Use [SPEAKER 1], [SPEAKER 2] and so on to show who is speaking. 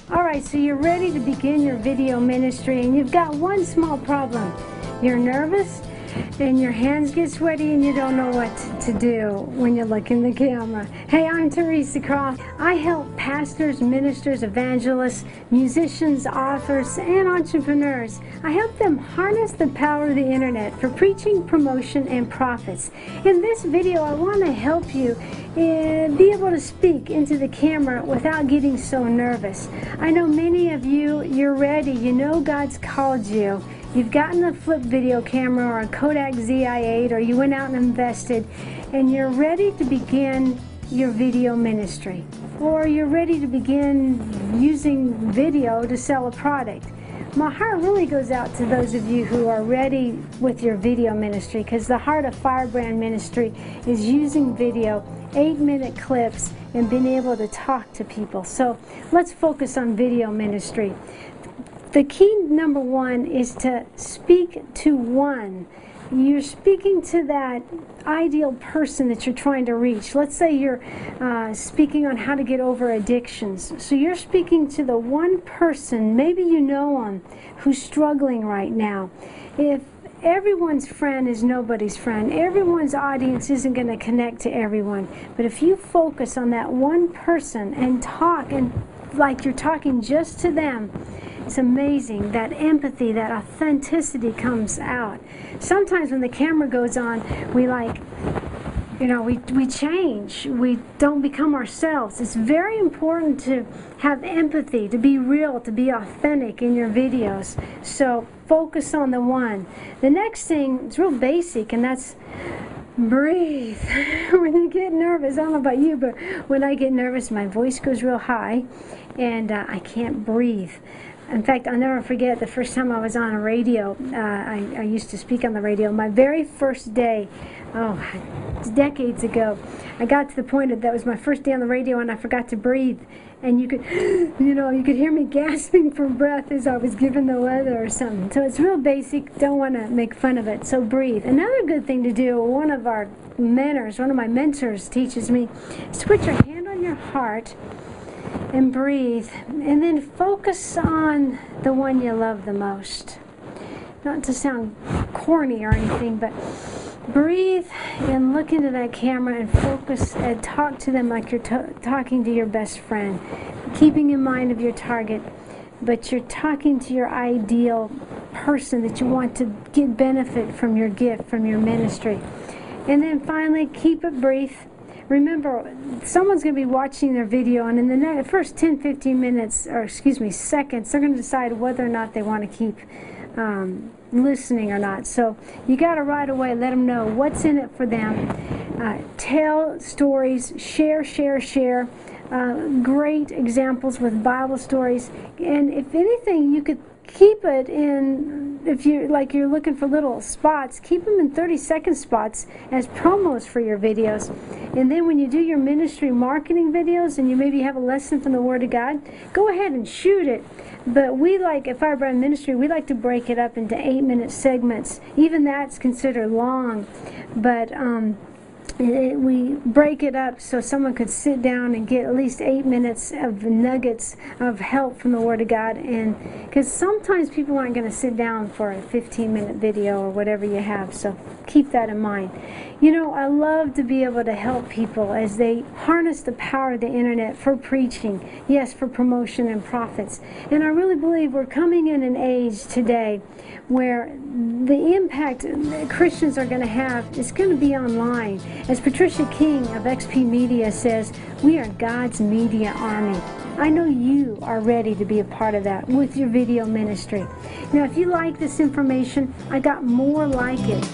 [SPEAKER 1] Alright, so you're ready to begin your video ministry and you've got one small problem. You're nervous and your hands get sweaty and you don't know what to do when you look in the camera. Hey, I'm Teresa Croft. I help pastors, ministers, evangelists, musicians, authors, and entrepreneurs. I help them harness the power of the internet for preaching, promotion, and profits. In this video, I want to help you be able to speak into the camera without getting so nervous. I know many of you, you're ready. You know God's called you. You've gotten a flip video camera or a Kodak ZI-8, or you went out and invested, and you're ready to begin your video ministry. Or you're ready to begin using video to sell a product. My heart really goes out to those of you who are ready with your video ministry, because the heart of Firebrand Ministry is using video, 8-minute clips, and being able to talk to people. So let's focus on video ministry. The key number one is to speak to one. You're speaking to that ideal person that you're trying to reach. Let's say you're speaking on how to get over addictions. So you're speaking to the one person, maybe you know him, who's struggling right now. If everyone's friend is nobody's friend, everyone's audience isn't going to connect to everyone. But if you focus on that one person and talk and like you're talking just to them, it's amazing. That empathy, that authenticity comes out. Sometimes when the camera goes on, we we change. We don't become ourselves. It's very important to have empathy, to be real, to be authentic in your videos. So focus on the one. The next thing is real basic, and that's breathe. When you get nervous, I don't know about you, but when I get nervous, my voice goes real high, and I can't breathe. In fact, I'll never forget the first time I was on a radio. I used to speak on the radio. My very first day, decades ago, I got to the point that was my first day on the radio, and I forgot to breathe. And you could, you could hear me gasping for breath as I was giving the weather or something. So it's real basic. Don't want to make fun of it. So breathe. Another good thing to do, one of my mentors teaches me, is to put your hand on your heart and breathe, and then focus on the one you love the most. Not to sound corny or anything, but breathe and look into that camera and focus and talk to them like you're talking to your best friend, keeping in mind of your target, but you're talking to your ideal person that you want to get benefit from your gift, from your ministry. And then finally, keep it brief. Remember, someone's going to be watching their video, and in the first 10, 15 minutes, or seconds, they're going to decide whether or not they want to keep listening or not. So you got to right away let them know what's in it for them. Tell stories, share. Great examples with Bible stories, and if anything, you could keep it in, if you're looking for little spots, keep them in 30-second spots as promos for your videos. And then when you do your ministry marketing videos and you maybe have a lesson from the Word of God, go ahead and shoot it. But we at Firebrand Ministry, we like to break it up into 8-minute segments. Even that's considered long. But we break it up so someone could sit down and get at least 8 minutes of nuggets of help from the Word of God. And because sometimes people aren't going to sit down for a 15-minute video or whatever you have, so keep that in mind. I love to be able to help people as they harness the power of the internet for preaching, yes, for promotion and profits. And I really believe we're coming in an age today where the impact that Christians are going to have is going to be online. As Patricia King of XP Media says, we are God's media army. I know you are ready to be a part of that with your video ministry. Now, if you like this information, I got more like it.